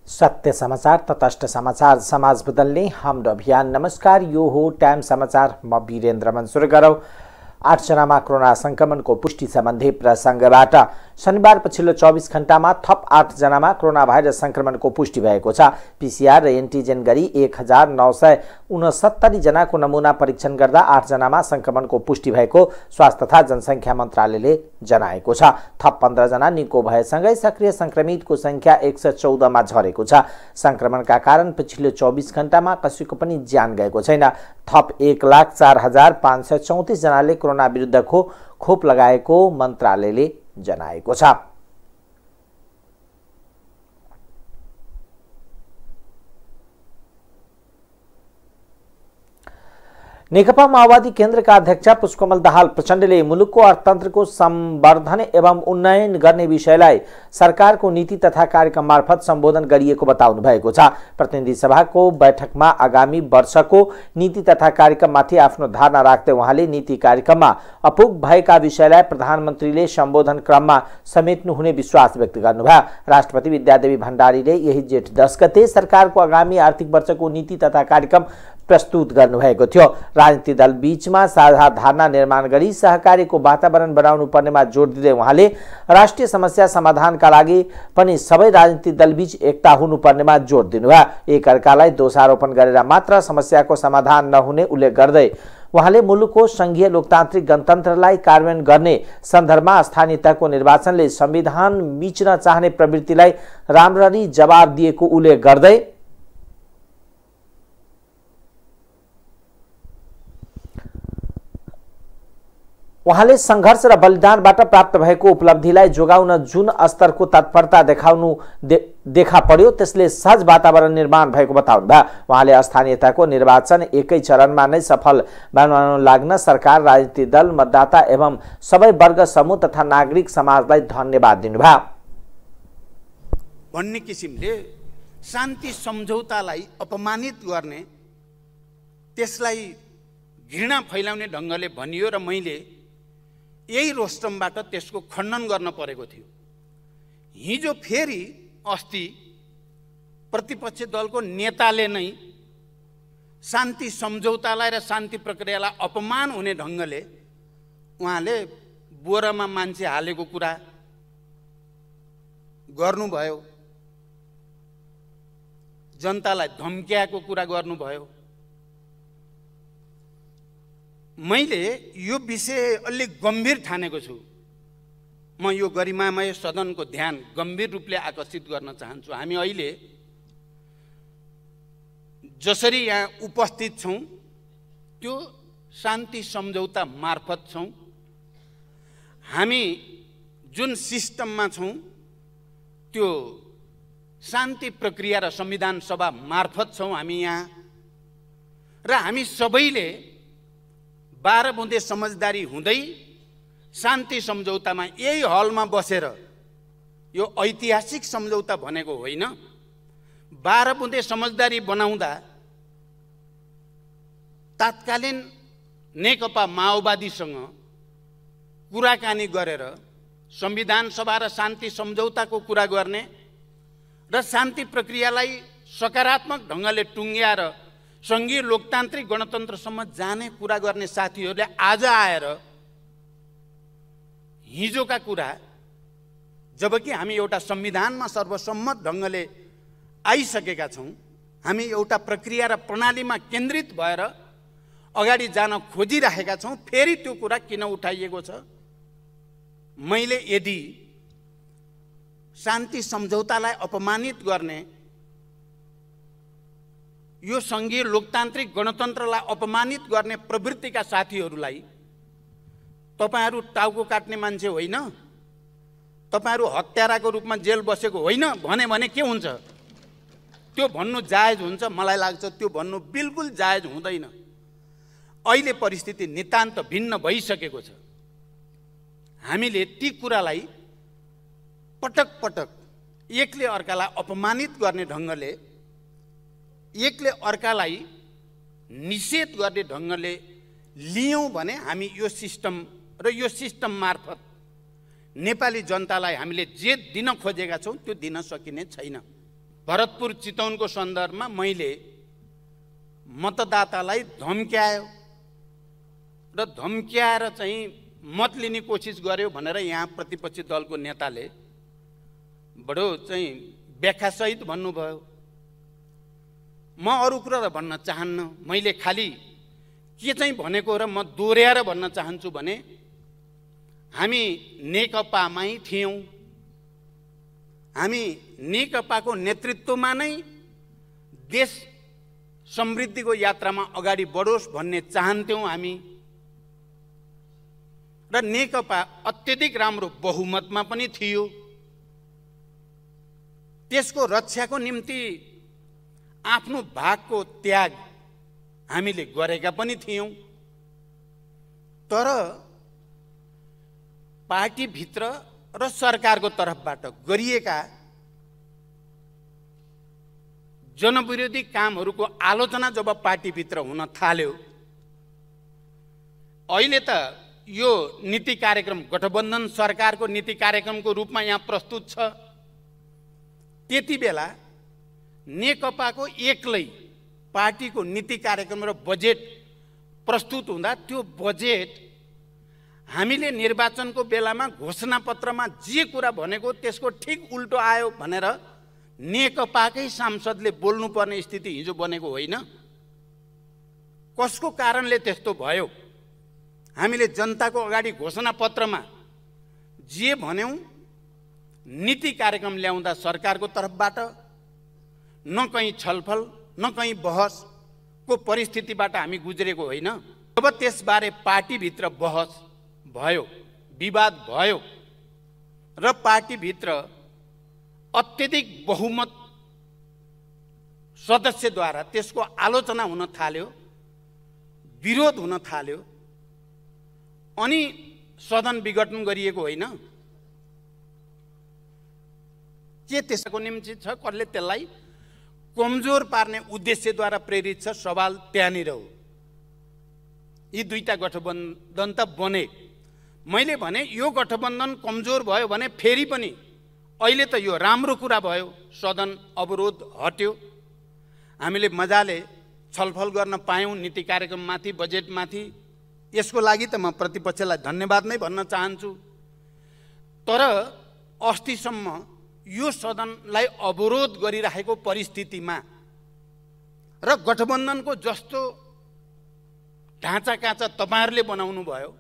सत्य समाचार तटस्थ समाचार समाज बदल्ने हाम्रो अभियान। नमस्कार, यो हो टाइम समाचार। म वीरेन्द्र मन सुरु गरौं। 8 जनामा कोरोना संक्रमणको पुष्टि सम्बन्धी प्रसंगबाट। शनिबार पछिल्लो 24 घण्टामा थप 8 जनामा कोरोना भाइरस संक्रमणको पुष्टि भएको छ। पीसीआर र एन्टिजेन गरी 1969 जनाको नमुना परीक्षण गर्दा 8 जनामा संक्रमणको पुष्टि भएको स्वास्थ्य तथा जनसंख्या मन्त्रालयले जनाएको छ। थप 15 जना निको भएसँगै सक्रिय संक्रमितको संख्या 114 मा झरेको छ। संक्रमणका कारण पछिल्लो 24 घण्टामा कसैको पनि ज्यान गएको छैन। थप 1,04,534 जनाले कोरोना विरुद्धको खोप लगाएको मन्त्रालयले जनाएको छ। नेकपा माओवादी केन्द्रका अध्यक्ष पुष्पकमल दाहाल प्रचण्डले मुलुकको अर्थतन्त्रको संवर्धन एवं उन्नयन गर्ने विषयलाई सरकारको नीति तथा कार्यक्रम मार्फत सम्बोधन गरिएको बताउनु भएको छ। प्रतिनिधि सभाको बैठकमा आगामी वर्षको नीति तथा कार्यक्रममाथि आफ्नो धारणा राख्दै उहाँले नीति कार्यक्रममा अपुग भएका विषयलाई प्रधानमन्त्रीले सम्बोधन क्रममा समेट्नु हुने विश्वास व्यक्त गर्नुभयो। राष्ट्रपति विद्यादेवी भण्डारीले यही जेठ 10 गते सरकारको आगामी आर्थिक वर्षको नीति तथा कार्यक्रम प्रस्तुत गर्नुभएको थियो। राजनीतिक दल बीचमा साझा धारणा निर्माण गरी सहकारीको वातावरण बनाउनु पर्नेमा जोड दिँदै उहाँले राष्ट्रिय समस्या समाधानका लागि पनि सबै राजनीतिक दल बीच एकता हुनुपर्नेमा जोड दिनुभयो। एकअर्कालाई दोषारोपण गरेर मात्र समस्याको समाधान नहुने उल्लेख गर्दै उहाँले मुलुकको संघीय लोकतान्त्रिक गणतन्त्रलाई कार्यान्वयन गर्ने सन्दर्भमा स्थानीय तहको निर्वाचनले संविधान मिच्न चाहने प्रवृत्तिलाई राम्ररी जवाब दिएको उल्लेख गर्दै उहाँले संघर्ष र बलिदानबाट प्राप्त भएको उपलब्धिलाई जोगाउन जुन स्तरको तत्परता देखा पर्यो त्यसले सहज वातावरण निर्माण भएको बताउनुभयो। उहाँले स्थानीय तहको निर्वाचन एकै चरणमा नै सफल बनाउन लाग्न सरकार, राजनीतिक दल, मतदाता एवं सबै वर्ग समूह तथा नागरिक समाजलाई धन्यवाद दिनुभयो। भन्ने किसिमले शान्ति सम्झौतालाई अपमानित गर्ने, त्यसलाई घृणा फैलाउने ढङ्गले भनियो र मैले यही रोस्टमबाट त्यसको खण्डन गर्न परेको थियो। हिजो फेरि अस्ति प्रतिपक्ष दलको नेताले नै शान्ति सम्झौतालाई र शान्ति प्रक्रियालाई अपमान हुने ढङ्गले उहाँले बोरामा मान्छे हालेको कुरा गर्नुभयो, जनतालाई धम्क्याएको कुरा गर्नुभयो। मैले यो विषय अलि गम्भीर ठानेको छु। म यो गरिमामय सदनको ध्यान गम्भीर रूपले आकर्षित गर्न चाहन्छु। हामी अहिले जसरी यहाँ उपस्थित छौँ त्यो शान्ति सम्झौता मार्फत छौँ। हामी जुन सिस्टममा छौँ त्यो शान्ति प्रक्रिया र संविधान सभा मार्फत छौँ हामी यहाँ। र हामी सबैले 12 बुँदे समझदारी हुँदै शान्ति सम्झौतामा यही हलमा बसेर, यो ऐतिहासिक सम्झौता भनेको होइन, 12 बुँदे समझदारी बनाउँदा तात्कालीन नेकपा माओवादीसँग कुराकानी गरेर संविधान सभा र शान्ति सम्झौताको कुरा गर्ने र शान्ति प्रक्रियालाई सकारात्मक ढङ्गले टुङ्ग्याएर संघीय लोकतान्त्रिक गणतन्त्रसम्म जाने कुरा गर्ने साथीहरूले आज आएर हिजोका कुरा, जबकि हामी एउटा संविधानमा सर्वसम्मत ढङ्गले आइसकेका छौँ, हामी एउटा प्रक्रिया र प्रणालीमा केन्द्रित भएर अगाडि जान खोजिरहेका छौँ, फेरि त्यो कुरा किन उठाइएको छ? मैले यदि शान्ति सम्झौतालाई अपमानित गर्ने, यो संघीय लोकतान्त्रिक गणतन्त्रलाई अपमानित गर्ने प्रवृत्तिका साथीहरूलाई तपाईहरू टाउको काट्ने मान्छे होइन, तपाईहरू हत्याराको रूपमा जेल बसेको होइन भने के हुन्छ? त्यो भन्नु जायज हुन्छ? मलाई लाग्छ त्यो भन्नु बिल्कुल जायज हुँदैन। अहिले परिस्थिति नितान्त भिन्न भइसकेको छ। हामीले ती कुरालाई पटक पटक एकले अर्कालाई अपमानित गर्ने ढङ्गले, एकले अर्कालाई निषेध गर्ने ढङ्गले लियौँ भने हामी यो सिस्टम र यो सिस्टम मार्फत नेपाली जनतालाई हामीले जे दिन खोजेका छौँ त्यो दिन सकिने छैन। भरतपुर चितवनको सन्दर्भमा मैले मतदातालाई धम्क्यायो र धम्क्याएर चाहिँ मत लिने कोसिस गर्यो भनेर यहाँ प्रतिपक्षी दलको नेताले बडो चाहिँ व्याख्यासहित भन्नुभयो। म अरू कुरा त भन्न चाहन्न, मैले खालि के चाहिँ भनेको र म दोहोऱ्याएर भन्न चाहन्छु भने हामी नेकपामै थियौँ, हामी नेकपाको नेतृत्वमा नै देश समृद्धिको यात्रामा अगाडि बढोस् भन्ने चाहन्थ्यौँ हामी र नेकपा अत्यधिक राम्रो बहुमतमा पनि थियो। त्यसको रक्षाको निम्ति आफ्नो भागको त्याग हामीले गरेका पनि थियौँ। तर पार्टीभित्र र सरकारको तर्फबाट गरिएका जनविरोधी कामहरूको आलोचना जब पार्टीभित्र हुन थाल्यो, अहिले त यो नीति कार्यक्रम गठबन्धन सरकारको नीति कार्यक्रमको रूपमा यहाँ प्रस्तुत छ। त्यति बेला नेकपाको एक्लै पार्टीको नीति कार्यक्रम र बजेट प्रस्तुत हुँदा त्यो बजेट हामीले निर्वाचनको बेलामा घोषणापत्रमा जे कुरा भनेको त्यसको ठिक उल्टो आयो भनेर नेकपाकै सांसदले बोल्नुपर्ने स्थिति हिजो बनेको होइन। कसको कारणले त्यस्तो भयो? हामीले जनताको अगाडि घोषणापत्रमा जे भन्यौं नीति कार्यक्रम ल्याउँदा सरकारको तर्फबाट न कहीँ छलफल न कहीँ बहसको परिस्थितिबाट हामी गुज्रेको होइन। अब त्यसबारे पार्टीभित्र बहस भयो, विवाद भयो र पार्टीभित्र अत्यधिक बहुमत सदस्यद्वारा त्यसको आलोचना हुन थाल्यो, विरोध हुन थाल्यो, अनि सदन विघटन गरिएको होइन। के त्यसको निम्ति छ? कसले त्यसलाई कमजोर पार्ने उद्देश्यद्वारा प्रेरित छ? सवाल त्यहाँनिर हो। यी दुईटा गठबन्धन त बने। मैले भने यो गठबन्धन कमजोर भयो भने फेरि पनि अहिले त यो राम्रो कुरा भयो, सदन अवरोध हट्यो, हामीले मजाले छलफल गर्न पायौँ नीति कार्यक्रममाथि, बजेटमाथि। यसको लागि त म प्रतिपक्षलाई धन्यवाद नै भन्न चाहन्छु। तर अस्तिसम्म यो सदनलाई अवरोध गरिरहेको परिस्थितिमा र गठबन्धनको जस्तो ढाँचा काँचा तपाईहरुले बनाउनु भयो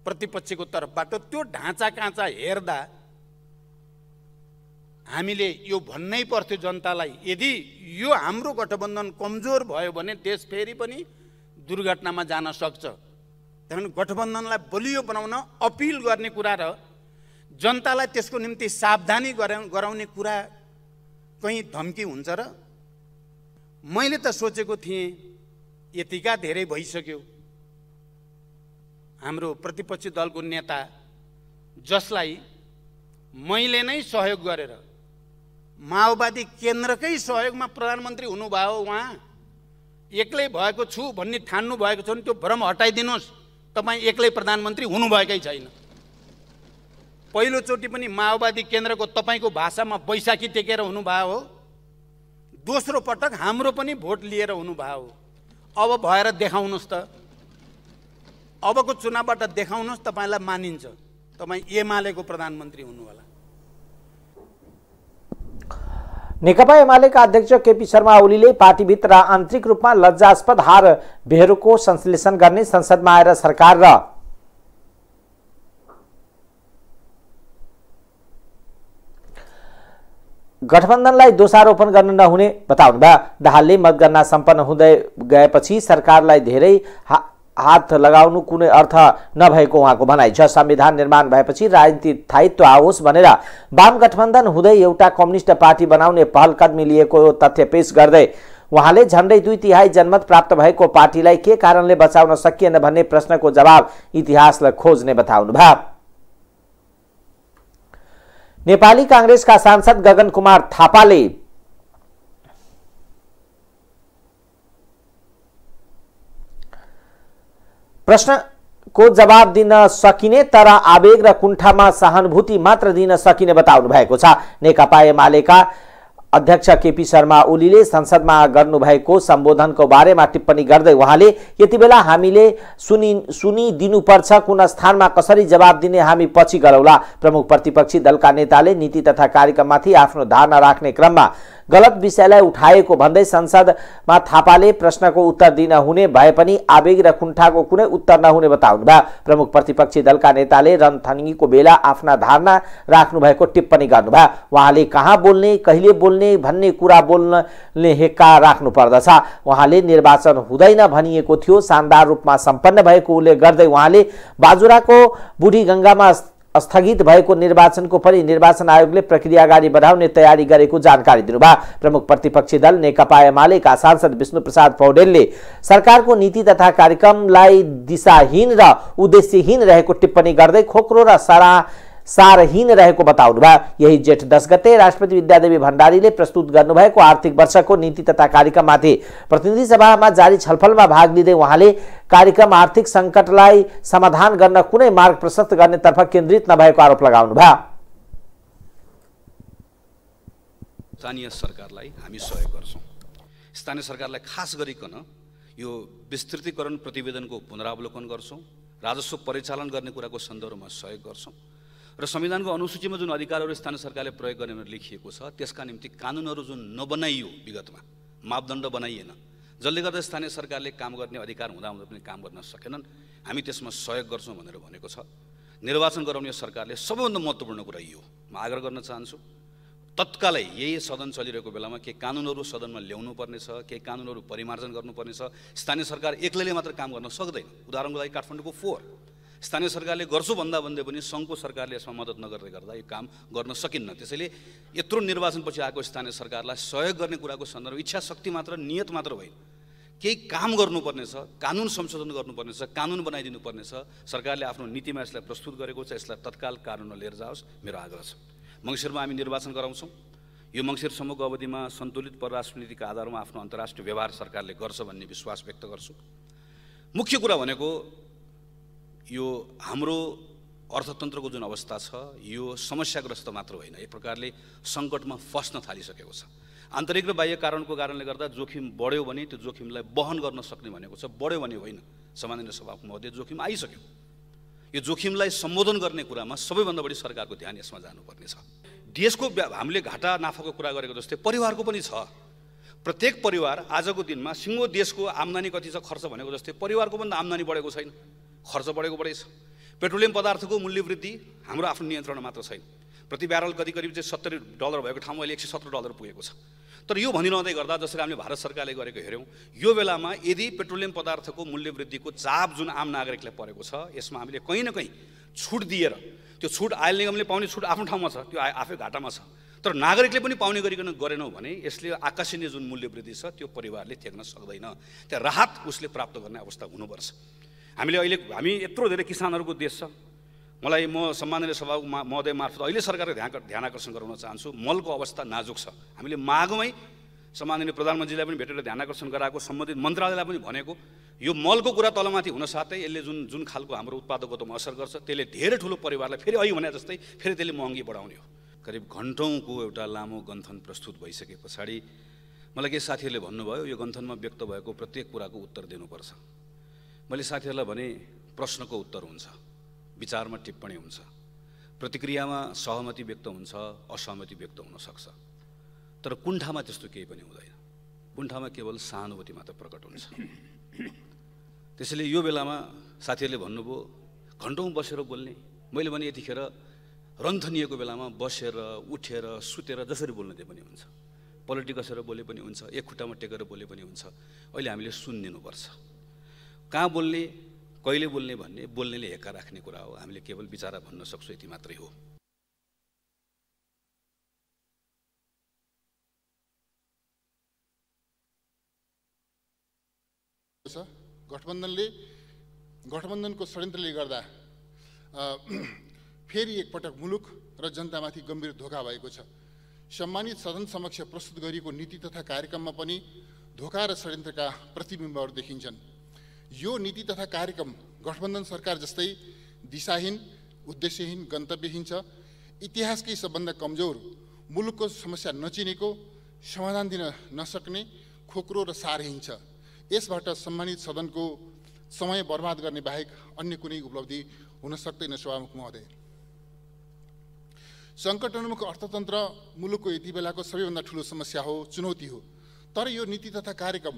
प्रतिपक्षको तर्फबाट, त्यो ढाँचा काँचा हेर्दा हामीले यो भन्नै पर्थ्यो जनतालाई, यदि यो हाम्रो गठबन्धन कमजोर भयो भने देश फेरि पनि दुर्घटनामा जान सक्छ। त्यसैले गठबन्धनलाई बलियो बनाउन अपिल गर्ने कुरा र जनतालाई त्यसको निम्ति सावधानी गराउने कुरा कहीं धम्की हुन्छ र? मैले त सोचेको थिएँ यतिका धेरै भइसक्यो, हाम्रो प्रतिपक्षी दलको नेता जसलाई मैले नै सहयोग गरेर माओवादी केन्द्रकै सहयोगमा प्रधानमन्त्री हुनुभयो, उहाँ एक्लै भएको छु भन्ने ठान्नु भएको छ भने त्यो भ्रम हटाइदिनुहोस्। तपाईँ एक्लै प्रधानमन्त्री हुनुभएकै छैन। पहिलोचोटि पनि माओवादी केन्द्रको तपाईँको भाषामा बैशाखी टेकेर हुनुभयो हो, दोस्रो पटक हाम्रो पनि भोट लिएर हुनुभयो हो। अब भएर देखाउनुहोस् त, अबको चुनावबाट देखाउनुहोस्, तपाईँलाई मानिन्छ, तपाईँ एमालेको प्रधानमन्त्री हुनु होला। नेकपा एमालेका अध्यक्ष केपी शर्मा ओलीले पार्टीभित्र आन्तरिक रूपमा लज्जास्पद हार बेहोरेको संश्लेषण गर्ने संसदमा आएर सरकार र गठबन्धनलाई दोषारोपण गर्न नहुने बताउनुभयो। दाहालले मतगणना सम्पन्न हुँदै गएपछि सरकारलाई धेरै हात लगाउनु कुनै अर्थ नभएको उहाँको भनाइ छ। संविधान निर्माण भएपछि राजनीतिक स्थायित्व आओस् भनेर वाम गठबन्धन हुँदै एउटा कम्युनिस्ट पार्टी बनाउने पहल कदमी लिएको तथ्य पेश गर्दै उहाँले झण्डै 2/3 जनमत प्राप्त भएको पार्टीलाई के कारणले बचाउन सकिएन भन्ने प्रश्नको जवाब इतिहासलाई खोज्ने बताउनुभयो। नेपाली कांग्रेसका सांसद गगन कुमार थापाले प्रश्नको जवाब दिन सकिने तर आवेग र कुण्ठामा सहानुभूति मात्र दिन सकिने बताउनु भएको छ। नेकपा एमालेका अध्यक्ष केपी शर्मा ओलीले संसदमा गर्नुभएको सम्बोधनको बारेमा टिप्पणी गर्दै उहाँले यति बेला हामीले सुनिदिनुपर्छ, कुन स्थानमा कसरी जवाब दिने हामी पछि गरौला। प्रमुख प्रतिपक्षी दलका नेताले नीति तथा कार्यक्रममाथि आफ्नो धारणा राख्ने क्रममा गलत विषयलाई उठाएको भन्दै संसदमा थापाले प्रश्नको उत्तर दिन हुने भए पनि आवेग र कुण्ठाको कुनै उत्तर नहुने बताउनुभयो। प्रमुख प्रतिपक्षी दलका नेताले रनथनीको बेला आफ्ना धारणा राख्नु भएको टिप्पणी गर्नुभयो। उहाँले कहाँ बोल्ने, कहिले बोल्ने भन्ने कुरा बोल्ने हेक्का राख्नु पर्दछ। उहाँले निर्वाचन हुँदैन भनिएको थियो, शानदार रूपमा सम्पन्न भएको उल्लेख गर्दै उहाँले बाजुराको बुढी गंगामा स्थगित भएको निर्वाचनको पनि निर्वाचन आयोगले प्रक्रिया अगाडि बढाउने तयारी गरेको जानकारी दिनुभयो। प्रमुख प्रतिपक्षी दल नेकपा एमालेका सांसद विष्णुप्रसाद पौडेलले सरकारको नीति तथा कार्यक्रमलाई दिशाहीन र उद्देश्यहीन रहेको टिप्पणी गर्दै खोक्रो र सारहीन रहेको बताउनुभयो। यही जेठ 10 गते राष्ट्रपति विद्यादेवी भण्डारीले प्रस्तुत गर्नुभएको आर्थिक वर्षको नीति तथा कार्यक्रममाथि प्रतिनिधि सभामा जारी छलफलमा भाग लिँदै उहाँले कार्यक्रम आर्थिक सङ्कटलाई समाधान गर्न कुनै मार्ग प्रशस्त गर्नेतर्फ केन्द्रित नभएको आरोप लगाउनुभयो। स्थानीय सरकारलाई हामी सहयोग गर्छौँ। स्थानीय सरकारलाई खास गरिकन यो विस्तृतीकरण प्रतिवेदनको पुनरावलोकन गर्छौँ, राजस्व परिचालन गर्ने कुराको सन्दर्भमा सहयोग गर्छौँ र संविधानको अनुसूचीमा जुन अधिकारहरू स्थानीय सरकारले प्रयोग गर्ने भनेर लेखिएको छ त्यसका निम्ति कानुनहरू जुन नबनाइयो, विगतमा मापदण्ड बनाइएन, जसले गर्दा स्थानीय सरकारले काम गर्ने अधिकार हुँदा पनि काम गर्न सकेनन्, हामी त्यसमा सहयोग गर्छौँ भनेर भनेको छ। निर्वाचन गराउने सरकारले सबैभन्दा महत्त्वपूर्ण कुरा यो म आग्रह गर्न चाहन्छु, तत्कालै यही सदन चलिरहेको बेलामा के कानुनहरू सदनमा ल्याउनु पर्नेछ, के कानुनहरू परिमार्जन गर्नुपर्नेछ। स्थानीय सरकार एक्लैले मात्र काम गर्न सक्दैन। उदाहरणको लागि काठमाडौँको 4 स्थानीय सरकारले गर्छु भन्दा भन्दै पनि सङ्घको सरकारले यसमा मद्दत नगर्दै गर्दा यो काम गर्न सकिन्न। त्यसैले यत्रो निर्वाचनपछि आएको स्थानीय सरकारलाई सहयोग गर्ने कुराको सन्दर्भ इच्छा शक्ति मात्र, नियत मात्र होइन, केही काम गर्नुपर्नेछ, कानुन संशोधन गर्नुपर्नेछ, कानुन बनाइदिनु पर्नेछ। सरकारले आफ्नो नीतिमा यसलाई प्रस्तुत गरेको छ, यसलाई तत्काल कानुनमा लिएर जाओस्, मेरो आग्रह छ। मङ्सिरमा हामी निर्वाचन गराउँछौँ। यो मङ्सिरसम्मको अवधिमा सन्तुलित परराष्ट्र नीतिका आधारमा आफ्नो अन्तर्राष्ट्रिय व्यवहार सरकारले गर्छ भन्ने विश्वास व्यक्त गर्छु। मुख्य कुरा भनेको यो हाम्रो अर्थतन्त्रको जुन अवस्था छ यो समस्याग्रस्त मात्र होइन, एक प्रकारले सङ्कटमा फस्न थालिसकेको छ। आन्तरिक र बाह्य कारणको कारणले गर्दा जोखिम बढ्यो भने त्यो जोखिमलाई वहन गर्न सक्ने भनेको छ, बढ्यो भने होइन। सामान्य सभाको महोदय, जोखिम आइसक्यो, यो जोखिमलाई सम्बोधन गर्ने कुरामा सबैभन्दा बढी सरकारको ध्यान यसमा जानुपर्ने छ। देशको हामीले घाटा नाफाको कुरा गरेको जस्तै परिवारको पनि छ। प्रत्येक परिवार आजको दिनमा सिङ्गो देशको आम्दानी कति छ खर्च भनेको जस्तै परिवारको पनि आम्दानी बढेको छैन, खर्च बढेको बढेछ। पेट्रोलियम पदार्थको मूल्य वृद्धि हाम्रो आफ्नो नियन्त्रण मात्र छैन। प्रति ब्यारल करिब चाहिँ $70 भएको ठाउँमा अहिले $117 पुगेको छ। तर यो भनिरहँदै गर्दा जसरी हामीले भारत सरकारले गरेको हेऱ्यौँ, यो बेलामा यदि पेट्रोलियम पदार्थको मूल्य वृद्धिको चाप जुन आम नागरिकलाई परेको छ यसमा हामीले कहीँ न कहीँ छुट दिएर, त्यो छुट आयल निगमले पाउने छुट आफ्नो ठाउँमा छ, त्यो आफै घाटामा छ, तर नागरिकले पनि पाउने गरिकन गरेनौँ भने यसले आकाशीय जुन मूल्य वृद्धि छ त्यो परिवारले थ्याक्न सक्दैन। त्यहाँ राहत उसले प्राप्त गर्ने अवस्था हुनुपर्छ। हामी यत्रो धेरै किसानहरूको देश छ। म सम्माननीय सभाको महोदय मार्फत अहिले सरकारले ध्यान आकर्षण गराउन चाहन्छु, मलको अवस्था नाजुक छ। हामीले मागमै सम्माननीय प्रधानमन्त्रीलाई पनि भेटेर ध्यान आकर्षण गराएको, सम्बन्धित मन्त्रालयलाई पनि भनेको, यो मलको कुरा तलमाथि हुन साथै यसले जुन खालको हाम्रो उत्पादकत्वमा असर गर्छ त्यसले धेरै ठुलो परिवारलाई फेरि अहिले भने जस्तै फेरि त्यसले महँगी बढाउने हो। करिब घन्टौँको एउटा लामो गन्थन प्रस्तुत भइसके पछाडि मलाई केही साथीहरूले भन्नुभयो यो गन्थनमा व्यक्त भएको प्रत्येक कुराको उत्तर दिनुपर्छ। मैले साथीहरूलाई भने प्रश्नको उत्तर हुन्छ, विचारमा टिप्पणी हुन्छ, प्रतिक्रियामा सहमति व्यक्त हुन्छ, असहमति व्यक्त हुनसक्छ, तर कुण्ठामा त्यस्तो केही पनि हुँदैन। कुण्ठामा केवल सहानुभूति मात्र प्रकट हुन्छ। त्यसैले यो बेलामा साथीहरूले भन्नुभयो घन्टौँ बसेर बोल्ने, मैले भने यतिखेर रन्थनिएको बेलामा बसेर उठेर सुतेर जसरी बोल्न दिए पनि हुन्छ, पलटी कसेर बोले पनि हुन्छ, एक खुट्टामा टेकेर बोले पनि हुन्छ। अहिले हामीले सुनिदिनुपर्छ, कहाँ बोल्ने कहिले बोल्ने भन्ने बोल्नेले हेक्का राख्ने कुरा हो। हामीले केवल विचार भन्न सक्छौँ, यति मात्रै हो। गठबन्धनको षड्यन्त्रले गर्दा फेरि एकपटक मुलुक र जनतामाथि गम्भीर धोका भएको छ। सम्मानित सदन समक्ष प्रस्तुत गरिएको नीति तथा कार्यक्रममा पनि धोका र षड्यन्त्रका प्रतिबिम्बहरू देखिन्छन्। यो नीति तथा कार्यक्रम गठबन्धन सरकार जस्तै दिशाहीन, उद्देश्यहीन, गन्तव्यहीन छ। इतिहासकै सबभन्दा कमजोर, मुलुकको समस्या नचिनेको, समाधान दिन नसक्ने खोक्रो र सारहीन छ। यसबाट सम्मानित सदनको समय बर्बाद गर्ने बाहेक अन्य कुनै उपलब्धि हुन सक्दैन। सभामुख महोदय, सङ्कटोन्मुख अर्थतन्त्र मुलुकको यति बेलाको सबैभन्दा ठुलो समस्या हो, चुनौती हो। तर यो नीति तथा कार्यक्रम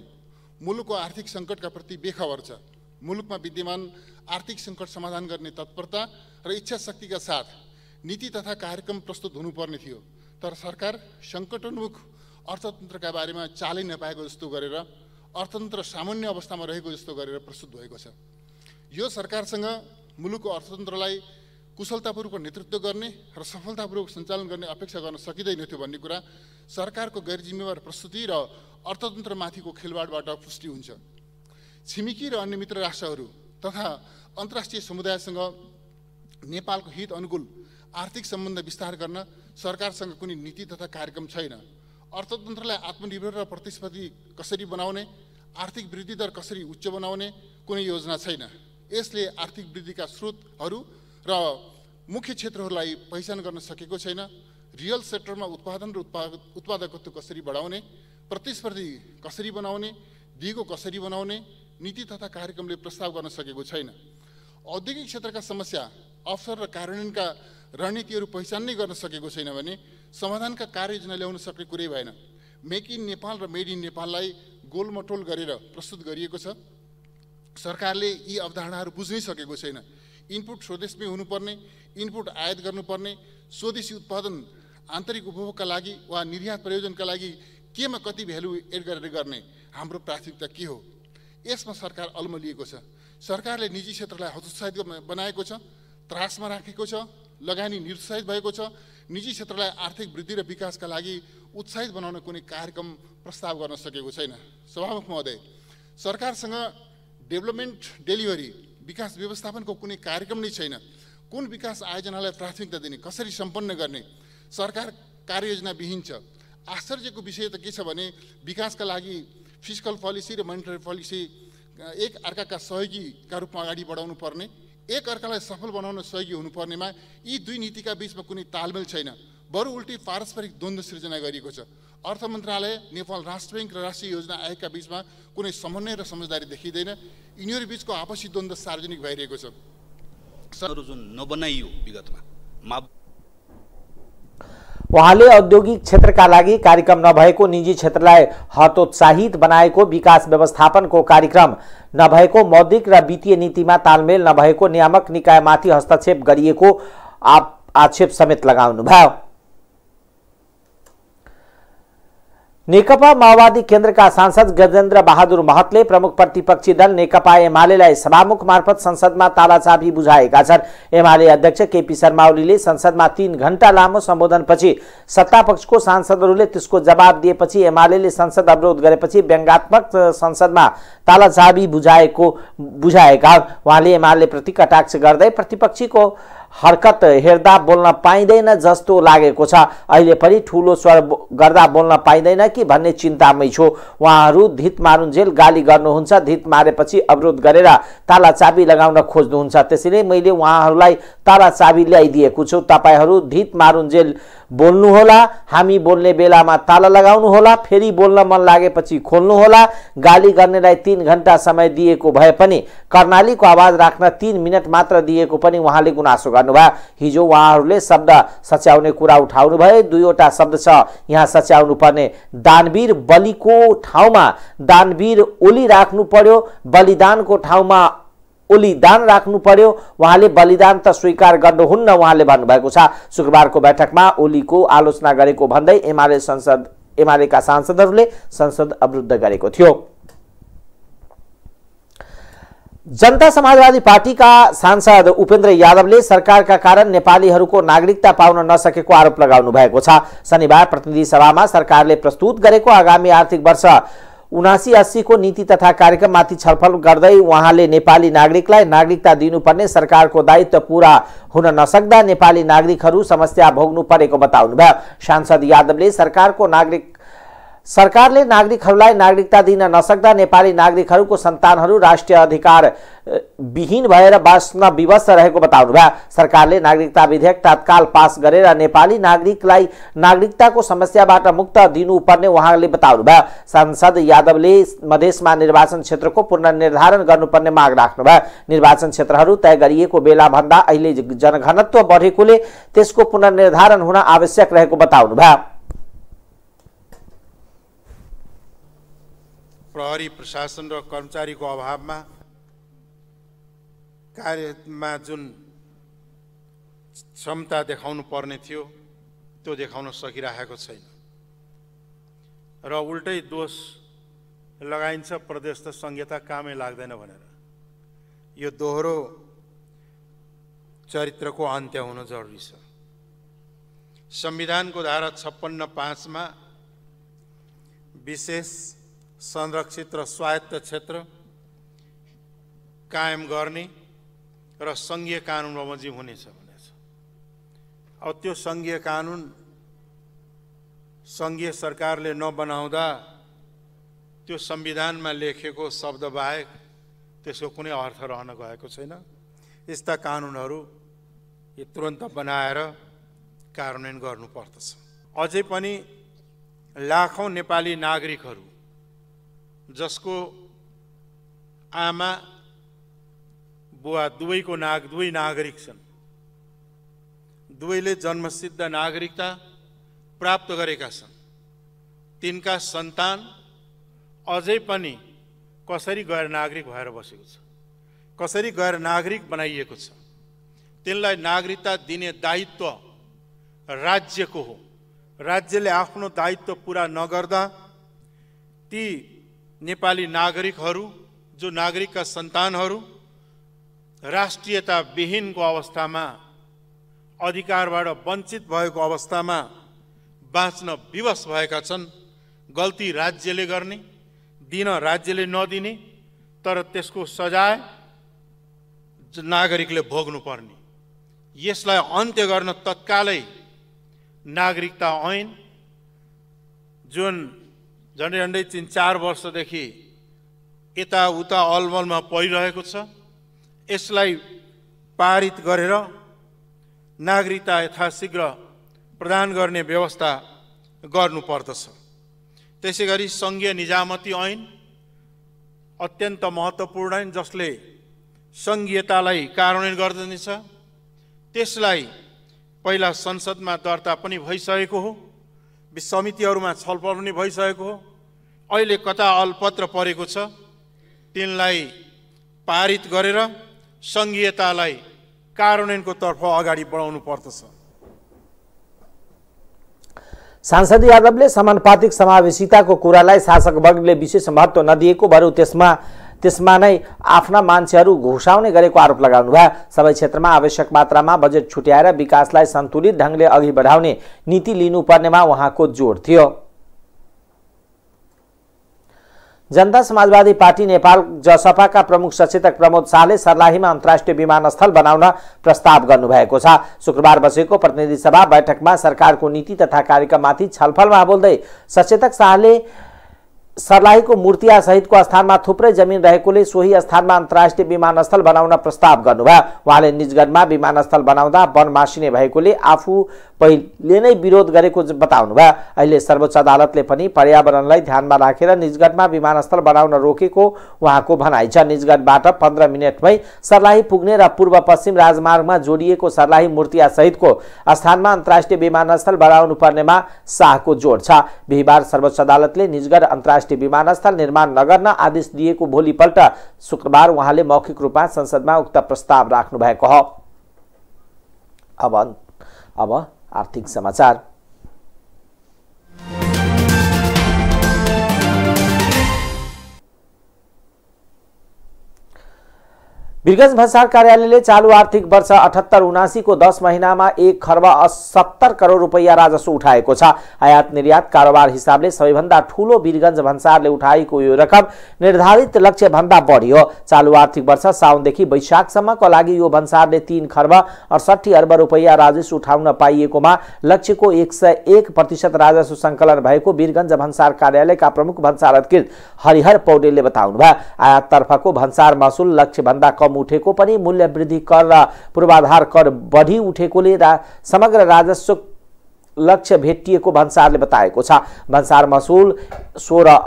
मुलुकको आर्थिक सङ्कटका प्रति बेखबर छ। मुलुकमा विद्यमान आर्थिक सङ्कट समाधान गर्ने तत्परता र इच्छा शक्तिका साथ नीति तथा कार्यक्रम प्रस्तुत हुनुपर्ने थियो। तर सरकार सङ्कटोन्मुख अर्थतन्त्रका बारेमा चालै नपाएको जस्तो गरेर अर्थतन्त्र सामान्य अवस्थामा रहेको जस्तो गरेर प्रस्तुत भएको छ। यो सरकारसँग मुलुकको अर्थतन्त्रलाई कुशलतापूर्वक नेतृत्व गर्ने र सफलतापूर्वक सञ्चालन गर्ने अपेक्षा गर्न सकिँदैन थियो भन्ने कुरा सरकारको गैर जिम्मेवार प्रस्तुति र अर्थतन्त्रमाथिको खेलवाडबाट पुष्टि हुन्छ। छिमेकी र अन्य मित्र राष्ट्रहरू तथा अन्तर्राष्ट्रिय समुदायसँग नेपालको हित अनुकूल आर्थिक सम्बन्ध विस्तार गर्न सरकारसँग कुनै नीति तथा कार्यक्रम छैन। अर्थतन्त्रलाई आत्मनिर्भर र प्रतिस्पर्धी कसरी बनाउने, आर्थिक वृद्धि दर कसरी उच्च बनाउने कुनै योजना छैन। यसले आर्थिक वृद्धिका स्रोतहरू र मुख्य क्षेत्रहरूलाई पहिचान गर्न सकेको छैन। रियल सेक्टरमा उत्पादन र उत्पादकत्व कसरी बढाउने, प्रतिस्पर्धी कसरी बनाउने, दिगो कसरी बनाउने नीति तथा कार्यक्रमले प्रस्ताव गर्न सकेको छैन। औद्योगिक क्षेत्रका समस्या, अवसर र कार्यान्वयनका रणनीतिहरू पहिचान नै गर्न सकेको छैन भने समाधानका कार्ययोजना ल्याउन सक्ने कुरै भएन। मेक इन नेपाल र मेड इन नेपाललाई गोलमटोल गरेर प्रस्तुत गरिएको छ। सरकारले यी अवधारणाहरू बुझ्नै सकेको छैन। इनपुट स्वदेशमै हुनुपर्ने, इनपुट आयात गर्नुपर्ने, स्वदेशी उत्पादन आन्तरिक उपभोगका लागि वा निर्यात प्रयोजनका लागि केमा कति भ्यालु एड गरेर गर्ने हाम्रो प्राथमिकता के हो? यसमा सरकार अल्मलिएको छ। सरकारले निजी क्षेत्रलाई हतोत्साहित बनाएको छ, त्रासमा राखेको छ, लगानी निरुत्साहित भएको छ। निजी क्षेत्रलाई आर्थिक वृद्धि र विकासका लागि उत्साहित बनाउन कुनै कार्यक्रम प्रस्ताव गर्न सकेको छैन। सभामुख महोदय, सरकारसँग डेभलपमेन्ट डेलिभरी विकास व्यवस्थापनको कुनै कार्यक्रम नै छैन। कुन विकास आयोजनालाई प्राथमिकता दिने, कसरी सम्पन्न गर्ने सरकार कार्ययोजना विहीन छ। आश्चर्यको विषय त के छ भने विकासका लागि फिस्कल पोलिसी र मोनिटरी पोलिसी एक अर्काका सहयोगीका रूपमा अगाडि बढाउनु पर्ने, एक अर्कालाई सफल बनाउन सहयोगी हुनुपर्नेमा यी दुई नीतिका बीचमा कुनै तालमेल छैन। बरु उल्टी पारस्परिक द्वन्द्व सृजना गरिएको छ। अर्थ मन्त्रालय, नेपाल राष्ट्र ब्याङ्क र राष्ट्रिय योजना आयोगका बीचमा कुनै समन्वय र समझदारी देखिँदैन। यिनीहरू बीचको आपसी द्वन्द्व सार्वजनिक भइरहेको छ। जुन नबनाइयो विगतमा उहाँले औद्योगिक क्षेत्रका लागि कार्यक्रम नभएको, निजी क्षेत्रलाई हतोत्साहित बनाएको, विकास व्यवस्थापनको कार्यक्रम नभएको, मौद्रिक र वित्तीय नीतिमा तालमेल नभएको, नियामक निकायमाथि हस्तक्षेप गरिएको आक्षेप समेत लगाउनुभयो। नेकपा माओवादी केन्द्रका सांसद गजेन्द्र बहादुर महतले प्रमुख प्रतिपक्षी दल नेकपा एमालेलाई सभामुख मार्फत संसदमा तालाचाबी बुझाएका छन्। एमाले अध्यक्ष केपी शर्मा ओलीले संसदमा 3 घण्टा लामो सम्बोधनपछि सत्तापक्षको सांसदहरूले त्यसको जवाब दिएपछि एमालेले संसद अवरोध गरेपछि व्यङ्ग्यात्मक संसदमा तालाचाबी बुझाएका उहाँले एमाले प्रति कटाक्ष गर्दै प्रतिपक्षीको हरकत हेर्दा बोल्न पाइँदैन जस्तो लागेको छ। अहिले पनि ठूलो स्वर गर्दा बोल्न पाइँदैन कि भन्ने चिन्तामै छु। उहाँहरू धित मारुन्जेल गाली गर्नुहुन्छ, धित मारेपछि अवरोध गरेर तालाचाबी लगाउन खोज्नुहुन्छ। त्यसैले मैले उहाँहरूलाई तालाचाबी ल्याइदिएको छु। तपाईहरू धित मारुन्जेल बोल्नुहोला, हामी बोल्ने बेलामा ताला लगाउनुहोला, फेरि बोल्न मन लागेपछि खोल्नुहोला। गाली गर्नेलाई 3 घण्टा समय दिएको भए पनि कर्णालीको आवाज राख्न 3 मिनट मात्र दिएको पनि उहाँले गुनासो गर्नुभयो। हिजो उहाँहरूले शब्द सच्याउने कुरा उठाउनु भयो। 2वटा शब्द छ यहाँ सच्याउनु पर्ने। दानवीर बलिको ठाउँमा दानवीर ओली राख्नु पर्यो, बलिदानको ठाउँमा ओलीदान राख्नु पर्यो। उहाँले बलिदान त स्वीकार गर्नुहुन्न उहाँले भन्नुभएको छ। शुक्रबारको बैठकमा ओलीको आलोचना गरेको भन्दै एमालेका सांसदहरूले संसद अवरुद्ध गरेको थियो। जनता समाजवादी पार्टीका सांसद उपेन्द्र यादवले सरकारका कारण नेपालीहरूको नागरिकता पाउन नसकेको आरोप लगाउनु भएको छ। शनिबार प्रतिनिधि सभामा सरकारले प्रस्तुत गरेको आगामी आर्थिक वर्ष 79-80 को नीति तथा कार्यक्रममाथि छलफल गर्दै उहाँले नेपाली नागरिकलाई नागरिकता दिनुपर्ने सरकारको दायित्व पूरा हुन नसक्दा नेपाली नागरिकहरू समस्या भोग्नु परेको बताउनुभयो। सांसद यादवले सरकारको सरकारले नागरिकहरूलाई नागरिकता दिन नसक्दा नेपाली नागरिकहरूको सन्तानहरू राष्ट्रिय अधिकार विहीन भएर बाँच्न विवश रहेको बताउनुभयो। सरकारले नागरिकता विधेयक तत्काल पास गरेर नेपाली नागरिकलाई नागरिकताको समस्याबाट मुक्त दिनुपर्ने उहाँले बताउनुभयो। सांसद यादवले मधेसमा निर्वाचन क्षेत्रको पुनर्निर्धारण गर्नुपर्ने माग राख्नुभयो। निर्वाचन क्षेत्रहरू तय गरिएको बेला भन्दा अहिले जनघनत्व बढेकोले त्यसको पुनर्निर्धारण हुन आवश्यक रहेको बताउनुभयो। प्रहरी प्रशासन र कर्मचारीको अभावमा कार्यमा जुन क्षमता देखाउनु पर्ने थियो त्यो देखाउन सकिरहेको छैन र उल्टै दोष लगाइन्छ प्रदेश त संहिता कामै लाग्दैन भनेर। यो दोहोरो चरित्रको अन्त्य हुन जरुरी छ। संविधानको धारा 56(5) मा विशेष संरक्षित र स्वायत्त क्षेत्र कायम गर्ने र संघीय कानुन बमोजिम हुनेछ भनेछ। अब त्यो संघीय कानुन संघीय सरकारले नबनाउँदा त्यो संविधानमा लेखेको शब्द बाहेक त्यसको कुनै अर्थ रहन गएको छैन। यस्ता कानुनहरू यो तुरन्त बनाएर कार्यान्वयन गर्नुपर्दछ। अझै पनि लाखौं नेपाली नागरिकहरू जसको आमा बुवा दुवै नागरिक छन्, दुवैले जन्मसिद्ध नागरिकता प्राप्त गरेका छन्, तिनका सन्तान अझै पनि कसरी गैर नागरिक भएर बसेको छ, कसरी गैर नागरिक बनाइएको छ, तिनलाई नागरिकता दिने दायित्व राज्यको हो। राज्यले आफ्नो दायित्व पूरा नगर्दा ती नेपाली नागरिकहरू जो नागरिकका सन्तानहरू राष्ट्रियता विहीनको अवस्थामा अधिकारबाट वञ्चित भएको अवस्थामा बाँच्न विवश भएका छन्। गल्ती राज्यले गर्ने, दिन राज्यले नदिने, तर त्यसको सजाय नागरिकले भोग्नुपर्ने। यसलाई अन्त्य गर्न तत्कालै नागरिकता ऐन जुन झन्डै 3-4 वर्षदेखि यताउता अलमलमा परिरहेको छ, यसलाई पारित गरेर नागरिकता यथाशीघ्र प्रदान गर्ने व्यवस्था गर्नुपर्दछ। त्यसैगरी संघीय निजामती ऐन अत्यन्त महत्त्वपूर्ण ऐन जसले संघीयतालाई कार्यान्वयन गर्दछ। त्यसलाई पहिला संसदमा दर्ता पनि भइसकेको हो, समितिहरूमा छलफल पनि भइसकेको हो, अहिले कता अलपत्र परेको छ, तिनलाई पारित गरेर संघीयतालाई कार्यान्वयनको तर्फ अगाडि बढाउनु पर्दछ। सांसद यादवले समानुपातिक समावेशिताको कुरालाई शासक वर्गले विशेष महत्त्व नदिएको बरु त्यसमा नै आफ्ना मान्छेहरू घुसाउने गरेको आरोप लगाउनुभयो। सबै क्षेत्रमा आवश्यक मात्रामा बजेट छुट्याएर विकासलाई सन्तुलित ढङ्गले अघि बढाउने नीति लिनुपर्नेमा उहाँको जोड थियो। जनता समाजवादी पार्टी नेपाल जसपाका प्रमुख सचेतक प्रमोद शाहले सर्लाहीमा अन्तर्राष्ट्रिय विमानस्थल बनाउन प्रस्ताव गर्नुभएको छ। शुक्रबार बसेको प्रतिनिधि सभा बैठकमा सरकारको नीति तथा कार्यक्रममाथि छलफलमा बोल्दै सचेतक शाहले सर्लाहीको मूर्तिया सहितको स्थानमा थुप्रै जमिन रहेकोले सोही स्थानमा अन्तर्राष्ट्रिय विमानस्थल बनाउन प्रस्ताव गर्नुभयो। उहाँले निजगढमा विमानस्थल बनाउँदा वन मासिने भएकोले आफू पहिले नै विरोध गरेको बताउनुभयो। अहिले सर्वोच्च अदालतले पनि पर्यावरणलाई ध्यानमा राखेर निजगढमा विमानस्थल बनाउन रोकेको उहाँको भनाइ छ। निजगढबाट 15 मिनेटमै सर्लाही पुग्ने र पूर्व पश्चिम राजमार्गमा जोडिएको सर्लाही मूर्तिया सहितको स्थानमा अन्तर्राष्ट्रिय विमानस्थल बनाउनु पर्नेमा शाहको जोड छ। बिहिबार सर्वोच्च अदालतले निजगढ अन्तर्राष्ट्रिय विमानस्थल निर्माण नगर्न आदेश दिएको भोलिपल्ट शुक्रबार उहाँले मौखिक रूपमा संसदमा उक्त प्रस्ताव राख्नु भएको हो। अब आर्थिक समाचार। वीरगंज भन्सार कार्यालयले चालू आर्थिक वर्ष 78-79 को 10 महिनामा 1,70 करोड रुपैयाँ राजस्व उठाएको छ। आयात निर्यात कारोबार हिसाबले सबैभन्दा ठूलो वीरगंज भन्सारले उठाएको यो रकम निर्धारित लक्ष्य भन्दा बढी हो। चालू आर्थिक वर्ष साउनदेखि वैशाखसम्मको लागि यो भन्सारले 3,68 अर्ब रुपैयाँ राजस्व उठाउन पाइएकोमा लक्ष्यको 101% राजस्व सङ्कलन भएको वीरगंज भन्सार कार्यालयका प्रमुख भन्सार अधिकृत हरिहर पौडेलले बताउनुभयो। आयाततर्फको भन्सार महसुल लक्ष्य भन्दा कम उठेको पनि मूल्य वृद्धि कर र पूर्वाधार कर बढी उठेकोले समग्र राजस्व लक्ष्य भेटिएको भन्सारले बताएको छ। भन्सार महसुल 61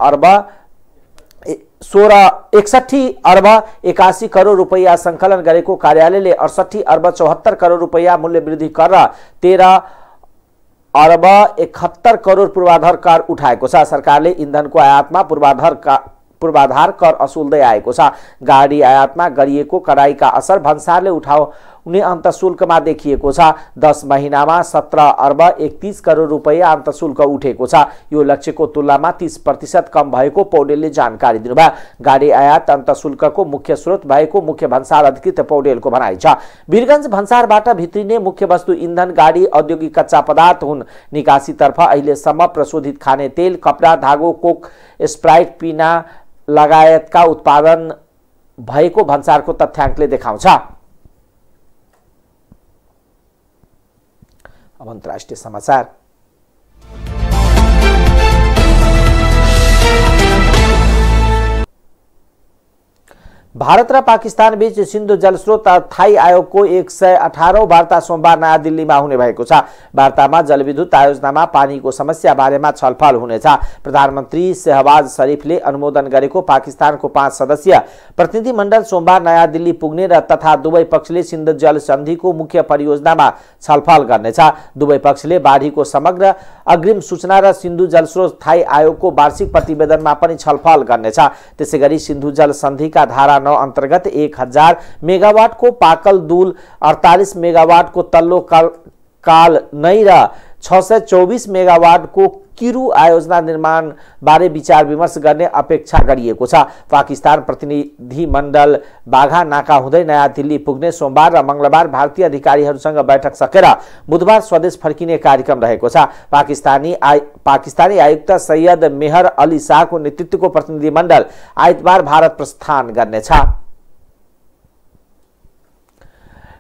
अर्ब 81 करोड रुपैयाँ सङ्कलन गरेको कार्यालयले 68 अर्ब 74 करोड रुपैयाँ मूल्य वृद्धि कर र 13 अर्ब 71 करोड पूर्वाधार कर उठाएको छ। सरकारले इन्धनको आयातमा पूर्वाधार कर असुल्दै आएको छ। गाडी आयातमा गरिएको कडाईका असर भन्सारले उठाउने अन्तशुल्कमा देखिएको छ। 10 महिनामा 17 अर्ब 31 करोड रुपैयाँ अन्तशुल्क उठेको छ। यो लक्ष्यको तुलनामा 30% कम भएको पौडेलले जानकारी दिनुभयो। गाडी आयात अन्तशुल्कको मुख्य स्रोत भएको मुख्य भन्सार अधिकृत पौडेलको भनाइ छ। वीरगंज भन्सारबाट भित्रिने मुख्य वस्तु इन्धन, गाडी, औद्योगिक कच्चा पदार्थ हुन्। निकासीतर्फ अहिलेसम्म प्रशोधित खाने तेल, कपडा, धागो, कोक, स्प्राइट, पिना लगायतका उत्पादन भएको भन्सारको तथ्याङ्कले देखाउँछ। अब अन्तर्राष्ट्रिय समाचार। भारत र पाकिस्तान बीच सिन्धु जलस्रोत थाई आयोगको 118औं वार्ता सोमबार नयाँ दिल्लीमा हुने भएको छ। वार्तामा जलविद्युत आयोजनामा पानीको समस्या बारेमा छलफल हुनेछ। प्रधानमन्त्री शहबाज शरीफले अनुमोदन गरेको पाकिस्तानको 5 सदस्यीय प्रतिनिधिमण्डल सोमबार नयाँ दिल्ली पुग्ने र तथा दुवै पक्षले सिन्धु जल सन्धिको मुख्य परियोजनामा छलफल गर्नेछ। दुवै पक्षले बाढीको समग्र अग्रिम सूचना र सिन्धु जलस्रोत थाई आयोगको वार्षिक प्रतिवेदनमा पनि छलफल गर्नेछ। त्यसैगरी सिन्धु जल सन्धिका धारा 9 अन्तर्गत 1000 मेगावाटको पाकल दुल, 48 मेगावाटको तल्लो काल नै र 624 मेगावाटको किरु आयोजना निर्माण बारे विचार विमर्श गर्ने अपेक्षा गरिएको छ। पाकिस्तान प्रतिनिधिमण्डल बाघा नाका हुँदै नयाँ दिल्ली पुग्ने सोमबार र मंगलबार भारतीय अधिकारीहरूसँग बैठक सकेर बुधबार स्वदेश फर्किने कार्यक्रम रहेको छ। पाकिस्तानी आयुक्त सैयद मेहर अली शाहको नेतृत्वको प्रतिनिधिमण्डल आइतबार भारत प्रस्थान गर्नेछ।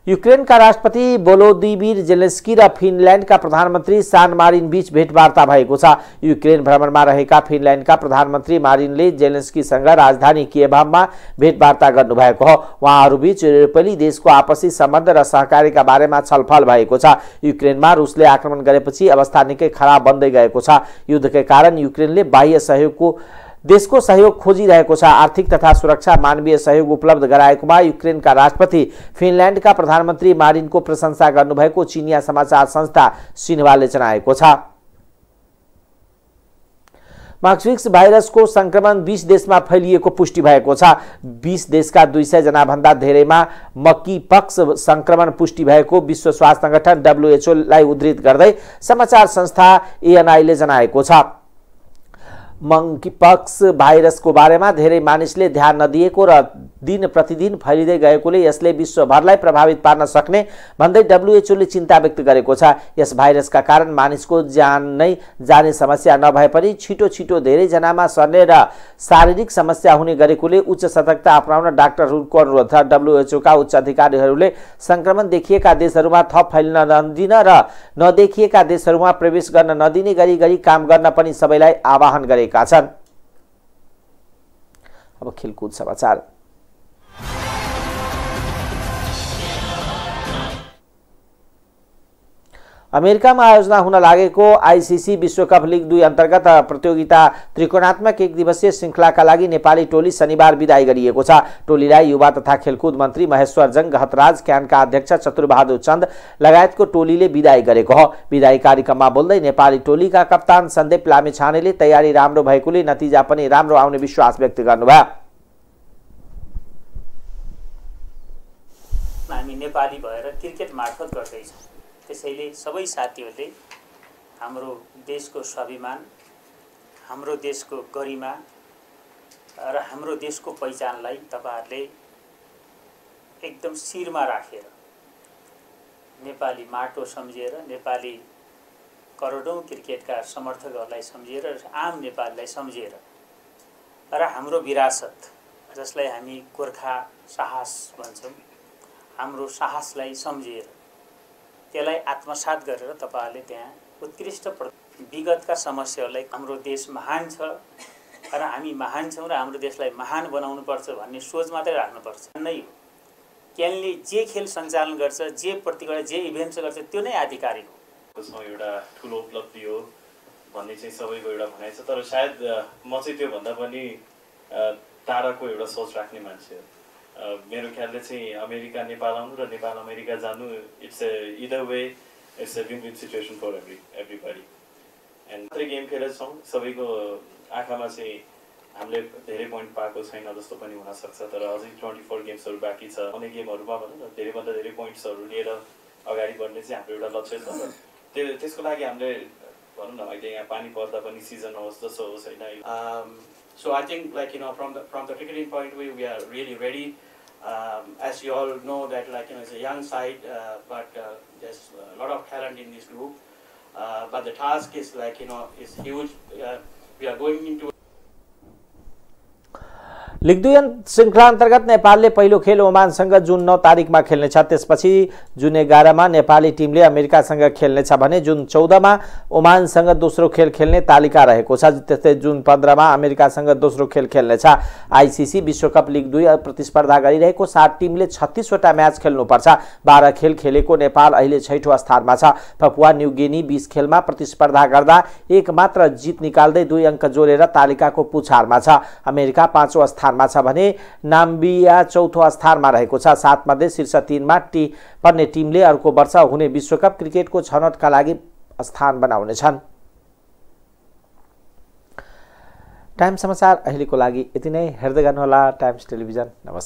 युक्रेनका राष्ट्रपति वोलोदिमिर जेलेन्स्की र फिनल्यान्डका प्रधानमन्त्री सान मारिन बीच भेटवार्ता भएको छ। युक्रेन भ्रमणमा रहेका फिनल्यान्डका प्रधानमन्त्री मारिनले जेलेन्स्कीसँग राजधानी कियभमा भेटवार्ता गर्नुभएको हो। उहाँहरूबीच युरोपेली देशको आपसी सम्बन्ध र सहकारीका बारेमा छलफल भएको छ। युक्रेनमा रुसले आक्रमण गरेपछि अवस्था निकै खराब बन्दै गएको छ। युद्धकै कारण युक्रेनले बाह्य देशको सहयोग खोजिरहेको छ। आर्थिक तथा सुरक्षा मानवीय सहयोग उपलब्ध गराएकोमा युक्रेनका राष्ट्रपति फिनल्यान्डका प्रधानमन्त्री मारिनको प्रशंसा गर्नुभएको चिनिया समाचार संस्था सिन्ह्वाले जनाएको छ। मक्सिक्स भाइरसको संक्रमण 20 देशमा फैलिएको पुष्टि भएको छ। 20 देशका 200 जना भन्दा धेरैमा मकीपक्स संक्रमण पुष्टि भएको विश्व स्वास्थ्य संगठन WHO लाई उद्धृत गर्दै समाचार संस्था ANI ले जनाएको छ। मंकीपक्स भाइरसको बारेमा धेरै मानिसले ध्यान नदिएको र दिन प्रतिदिन फैलिँदै गएकोले यसले विश्वभरलाई प्रभावित पार्न सक्ने भन्दै WHO ले चिन्ता व्यक्त गरेको छ। यस भाइरसका कारण मानिसको ज्यान नै जाने समस्या नभए पनि छिटो धेरै जनामा सर्ने र शारीरिक समस्या हुने गरेकोले उच्च सतर्कता अपनाउन डाक्टरहरूको अनुरोध छ। WHO का उच्च अधिकारीहरूले संक्रमण देखिएका देशहरूमा थप फैलिन नदिन र नदेखिएका देशहरूमा प्रवेश गर्न नदिने गरी काम गर्न पनि सबैलाई आह्वान गरेका छन्। अब खेलकुद समाचार। अमेरिकामा आयोजना हुन लागेको ICC विश्वकप लिग 2 अन्तर्गत प्रतियोगिता त्रिकोणात्मक एक दिवसीय श्रृङ्खलाका लागि नेपाली टोली शनिबार बिदाई गरिएको छ। टोलीलाई युवा तथा खेलकुद मन्त्री महेश्वर जंग, गहतराज क्यानका अध्यक्ष चतुरबहादुर चन्द लगायतको टोलीले बिदाई गरेको हो। बिदाई कार्यक्रममा बोल्दै नेपाली टोलीका कप्तान सन्दीप लामिछानेले तयारी राम्रो भएकोले नतिजा पनि राम्रो आउने विश्वास व्यक्त गर्नुभयो। हामी नेपाली भएर क्रिकेट मार्फत गर्दैछौँ, त्यसैले सबै साथीहरूले हाम्रो देशको स्वाभिमान, हाम्रो देशको गरिमा र हाम्रो देशको पहिचानलाई तपाईहरुले एकदम शिरमा राखेर नेपाली माटो सम्झेर नेपाली करोडौं क्रिकेटका समर्थकहरूलाई सम्झेर आम नेपालीलाई सम्झेर र हाम्रो विरासत जसलाई हामी गोर्खा साहस भन्छौँ हाम्रो साहसलाई सम्झेर त्यसलाई आत्मसात गरेर तपाईहरुले त्यहाँ उत्कृष्ट विगतका समस्याहरूलाई हाम्रो देश महान छ र हामी महान छौँ र हाम्रो देशलाई महान बनाउनु पर्छ भन्ने सोच मात्रै राख्नुपर्छ नै हो। क्यानले जे खेल सञ्चालन गर्छ जे प्रतियोगिता जे इभेन्ट्स गर्छ त्यो नै आधिकारिक हो। त्यसमा एउटा ठुलो उपलब्धि हो भन्ने चाहिँ सबैको एउटा भनाइ छ, तर सायद म चाहिँ त्यो भन्दा पनि टाढाको एउटा सोच राख्ने मान्छे हो। मेरो ख्यालले चाहिँ अमेरिका नेपाल आउनु र नेपाल अमेरिका जानु it's either way it's win win situation for everybody. And मात्रै गेम खेलेका छौँ, सबैको आँखामा चाहिँ हामीले धेरै पोइन्ट पाएको छैन जस्तो पनि हुनसक्छ, तर अझै 24 गेम्सहरू बाँकी छ। आउने गेमहरूमा भनौँ न धेरैभन्दा धेरै पोइन्ट्सहरू लिएर अगाडि बढ्ने चाहिँ हाम्रो एउटा लक्ष्य छ। त्यसको लागि हामीले भनौँ न अहिले यहाँ पानी पर्दा पनि सिजन होस् जसो होस् होइन। So I think, like, you know, from the cricketing point of view, we are really ready. As you all know that, like, you know, it's a young side, but there's a lot of talent in this group. But the task is, like, you know, is huge. We are going into league 2 श्रृङ्खला अन्तर्गत नेपालले पहिलो खेल ओमानसँग जुन 9 तारिकमा खेल्नेछ। त्यसपछि जुन 11 मा नेपाली टिमले अमेरिकासँग खेल्नेछ भने जुन 14 मा ओमानसँग दोस्रो खेल खेल्ने तालिका रहेको छ। त्यस्तै जुन 15 मा अमेरिकासँग दोस्रो खेल खेल्नेछ। आईसीसी विश्वकप लिग 2 प्रतिस्पर्धा गरिरहेको 7 टिमले 36 वटा म्याच खेल्नुपर्छ। 12 खेल खेलेको नेपाल अहिले 6औं स्थानमा छ। पपुवा न्यू गिनी 20 खेलमा प्रतिस्पर्धा गर्दा एक मात्र जित निकाल्दै 2 अङ्क जोडेर तालिकाको पुछारमा छ। अमेरिका 5औं स्थानमा छ भने नाम्बिया 4औं स्थानमा रहेको छ। 7 मध्ये शीर्ष 3 मा पर्ने टिमले अर्को वर्ष हुने विश्वकप क्रिकेटको छनौटका लागि स्थान बनाउनेछन्। टाइम समाचार अहिलेको लागि यति नै। हेर्दै गर्नुहोला टाइम्स टेलिभिजन। नमस्कार।